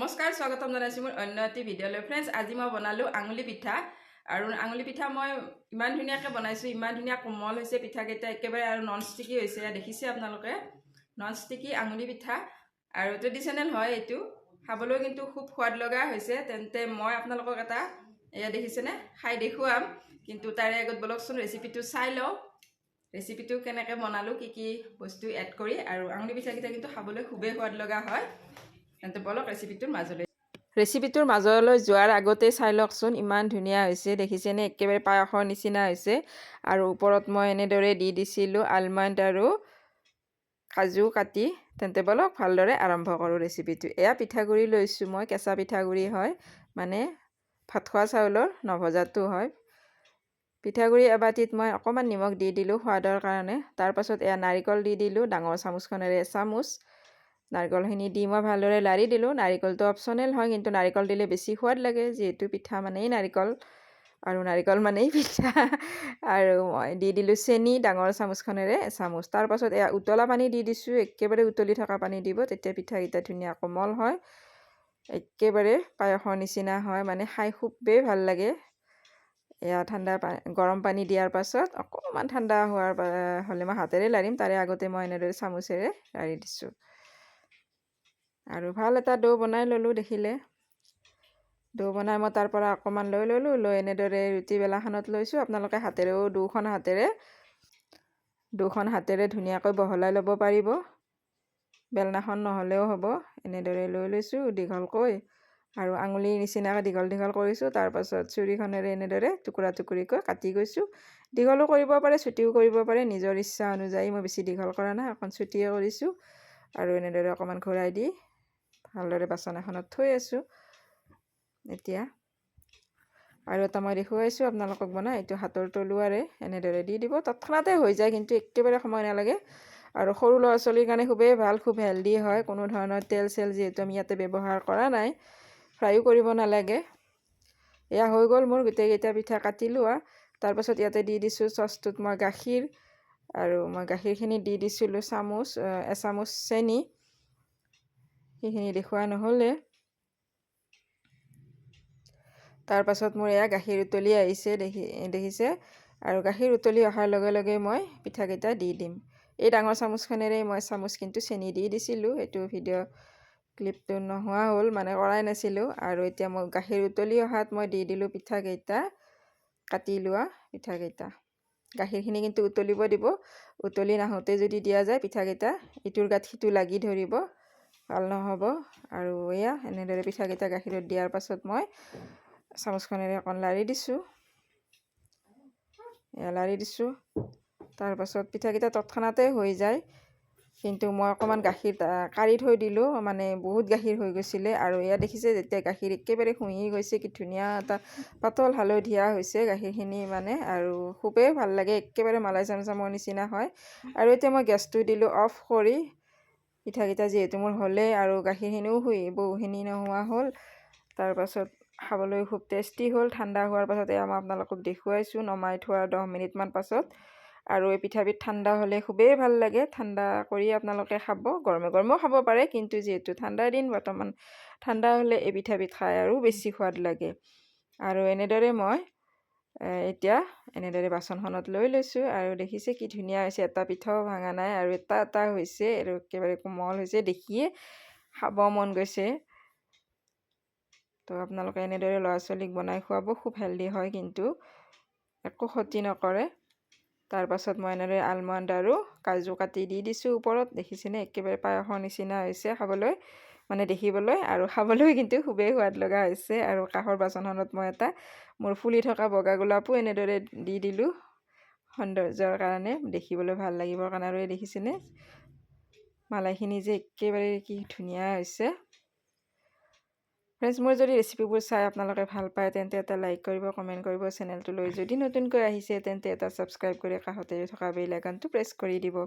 নমস্কাৰ স্বাগতম জনাইছোঁ মোৰ অন্য এটি ভিডিঅ'লৈ ফ্ৰেণ্ডছ। আজি মই বনালোঁ আঙুলি পিঠা আৰু আঙুলি পিঠা মই ইমান ধুনীয়াকৈ বনাইছোঁ, ইমান ধুনীয়া কোমল হৈছে পিঠাকেইটা একেবাৰে আৰু নন ষ্টিকি হৈছে। দেখিছে আপোনালোকে নন ষ্টিকি আঙুলি পিঠা আৰু ট্ৰেডিশ্যনেল হয় এইটো, খাবলৈ কিন্তু খুব সোৱাদ লগা হৈছে। তেন্তে মই আপোনালোকক এটা এয়া দেখিছেনে খাই দেখুৱাম, কিন্তু তাৰে আগত বলকচোন ৰেচিপিটো চাই লওঁ। ৰেচিপিটো কেনেকৈ বনালোঁ, কি বস্তু এড কৰি, আৰু আঙুলি পিঠাকেইটা কিন্তু খাবলৈ খুবেই সোৱাদ লগা হয়। তেন্তে বলক ৰেচিপিটোৰ মাজলৈ যোৱাৰ আগতেই চাই লওকচোন, ইমান ধুনীয়া হৈছে দেখিছেনে, একেবাৰে পায়সৰ নিচিনা হৈছে। আৰু ওপৰত মই এনেদৰে দি দিছিলোঁ আলমণ্ড আৰু কাজু কাটি। তেন্তে বলক ভালদৰে আৰম্ভ কৰোঁ ৰেচিপিটো। এয়া পিঠাগুড়ি লৈছোঁ মই, কেঁচা পিঠাগুড়ি হয়, মানে ভাত খোৱা চাউলৰ নভজাটো হয়। পিঠাগুড়ি এবাটিত মই অকণমান নিমখ দি দিলোঁ সোৱাদৰ কাৰণে। তাৰপাছত এয়া নাৰিকল দি দিলোঁ, ডাঙৰ চামুচখনেৰে এচামুচ। নাৰিকলখিনি দি মই ভালদৰে লাৰি দিলোঁ। নাৰিকলটো অপশ্যনেল হয়, কিন্তু নাৰিকল দিলে বেছি সোৱাদ লাগে, যিহেতু পিঠা মানেই নাৰিকল আৰু নাৰিকল মানেই পিঠা। আৰু মই দি দিলোঁ চেনি, ডাঙৰ চামুচখনেৰে এচামুচ। তাৰপাছত এয়া উতলা পানী দি দিছোঁ, একেবাৰে উতলি থকা পানী দিব, তেতিয়া পিঠাকেইটা ধুনীয়া কোমল হয়, একেবাৰে পায়সৰ নিচিনা হয়, মানে খাই খুবেই ভাল লাগে। এয়া গৰম পানী দিয়াৰ পাছত অকণমান ঠাণ্ডা হ'লে মই হাতেৰে লাৰিম, তাৰে আগতে মই এনেদৰে চামুচেৰে লাৰি দিছোঁ। আৰু ভাল এটা ডো বনাই ল'লোঁ। দেখিলে ডো বনাই মই তাৰ পৰা অকণমান লৈ ল'লোঁ, লৈ এনেদৰে ৰুটি বেলাখনত লৈছোঁ। আপোনালোকে হাতেৰেও দুখন হাতেৰে ধুনীয়াকৈ বহলাই ল'ব পাৰিব, বেলনাখন নহ'লেও হ'ব। এনেদৰে লৈ লৈছোঁ দীঘলকৈ, আৰু আঙুলিৰ নিচিনাকৈ দীঘল দীঘল কৰিছোঁ। তাৰপাছত চুৰিখনেৰে এনেদৰে টুকুৰা টুকুৰিকৈ কাটি গৈছোঁ। দীঘলো কৰিব পাৰে, চুটিও কৰিব পাৰে, নিজৰ ইচ্ছা অনুযায়ী। মই বেছি দীঘল কৰা নাই, অকণ চুটিয়ে কৰিছোঁ। আৰু এনেদৰে অকণমান ঘূৰাই দি ভালদৰে বাচন এখনত থৈ আছোঁ। এতিয়া আৰু এটা মই দেখুৱাইছোঁ আপোনালোকক বনাই, এইটো হাতৰ তলুৱাৰে এনেদৰে দি দিব, তৎক্ষণাতে হৈ যায়, কিন্তু একেবাৰে সময় নালাগে। আৰু সৰু ল'ৰা ছোৱালীৰ কাৰণে খুবেই ভাল, খুব হেল্ডি হয়। কোনো ধৰণৰ তেল চেল যিহেতু আমি ইয়াতে ব্যৱহাৰ কৰা নাই, ফ্ৰাইও কৰিব নালাগে। এয়া হৈ গ'ল মোৰ গোটেইকেইটা পিঠা কাটি লোৱা। তাৰপাছত ইয়াতে দি দিছোঁ চচটোত মই গাখীৰ, আৰু মই গাখীৰখিনি দি দিছিলোঁ এচামুচ চেনি, সেইখিনি দেখুওৱা নহ'লে। তাৰপাছত মোৰ এয়া গাখীৰ উতলি আহিছে, দেখিছে। আৰু গাখীৰ উতলি অহাৰ লগে লগে মই পিঠাকেইটা দি দিম। এই ডাঙৰ চামুচখনেৰে মই এচামুচ কিন্তু চেনি দি দিছিলোঁ, সেইটো ভিডিঅ' ক্লিপটো নোহোৱা হ'ল, মানে কৰাই নাছিলোঁ। আৰু এতিয়া মই গাখীৰ উতলি অহাত মই দি দিলোঁ পিঠাকেইটা, কাটি লোৱা পিঠাকেইটা। গাখীৰখিনি কিন্তু উতলিব দিব, উতলি নাহোঁতে যদি দিয়া যায় পিঠাকেইটা ইটোৰ গাত সিটো লাগি ধৰিব, ভাল নহ'ব। আৰু এয়া এনেদৰে পিঠাকেইটা গাখীৰত দিয়াৰ পাছত মই চামুচখনেৰে অকণ লাৰি দিছোঁ। তাৰপাছত পিঠাকেইটা তৎক্ষণাতে হৈ যায়, কিন্তু মই অকণমান গাখীৰ কাঢ়ি থৈ দিলোঁ, মানে বহুত গাখীৰ হৈ গৈছিলে। আৰু এয়া দেখিছে, যেতিয়া গাখীৰ একেবাৰে শুহি গৈছে, কি ধুনীয়া এটা পাতল হালধীয়া হৈছে গাখীৰখিনি, মানে আৰু খুবেই ভাল লাগে, একেবাৰে মালাই চামচামৰ নিচিনা হয়। আৰু এতিয়া মই গেছটো দিলোঁ অফ কৰি, পিঠাকেইটা যিহেতু মোৰ হ'লেই, আৰু গাখীৰখিনিও বহুখিনি নোহোৱা হ'ল। তাৰপাছত খাবলৈ খুব টেষ্টি হ'ল। ঠাণ্ডা হোৱাৰ পাছত এয়া মই আপোনালোকক দেখুৱাইছোঁ, নমাই থোৱাৰ 10 মিনিটমান পাছত। আৰু এই পিঠাবিধ ঠাণ্ডা হ'লে খুবেই ভাল লাগে, ঠাণ্ডা কৰি আপোনালোকে খাব, গৰমে গৰমেও খাব পাৰে, কিন্তু যিহেতু ঠাণ্ডাৰ দিন বৰ্তমান, ঠাণ্ডা হ'লে এই পিঠাবিধ খাই আৰু বেছি সোৱাদ লাগে। আৰু এনেদৰে মই এতিয়া এনেদৰে বাচনখনত লৈ লৈছোঁ, আৰু দেখিছে কি ধুনীয়া হৈছে, এটা পিঠাও ভাঙা নাই, আৰু এটা হৈছে, আৰু একেবাৰে কোমল হৈছে, দেখিয়ে খাব মন গৈছে। তো আপোনালোকে এনেদৰে ল'ৰা ছোৱালীক বনাই খুৱাব, খুব হেল্ডি হয়, কিন্তু একো ক্ষতি নকৰে। তাৰপাছত মই এনেদৰে আলমণ্ড আৰু কাজু কাটি দি দিছোঁ ওপৰত, দেখিছেনে, একেবাৰে পায়সৰ নিচিনা হৈছে খাবলৈ, মানে দেখিবলৈ, আৰু খাবলৈ কিন্তু খুবেই সোৱাদ লগা হৈছে। আৰু কাঁহৰ বাচনখনত মই এটা মোৰ ফুলি থকা বগা গোলাপো এনেদৰে দি দিলোঁ, সৌন্দৰ্যৰ কাৰণে, দেখিবলৈ ভাল লাগিবৰ কাৰণে। আৰু এই দেখিছেনে মালাইখিনি যে একেবাৰে কি ধুনীয়া হৈছে। ফ্ৰেণ্ডছ, মোৰ যদি ৰেচিপিবোৰ চাই আপোনালোকে ভাল পায়, তেন্তে এটা লাইক কৰিব, কমেণ্ট কৰিব। চেনেলটোলৈ যদি নতুনকৈ আহিছে, তেন্তে এটা ছাবস্ক্ৰাইব কৰি কাষতে থকা বেল আইকনটো প্ৰেছ কৰি দিব।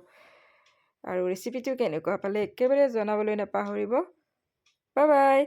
আৰু ৰেচিপিটো কেনেকুৱা পালে একেবাৰে জনাবলৈ নাপাহৰিব। Bye bye.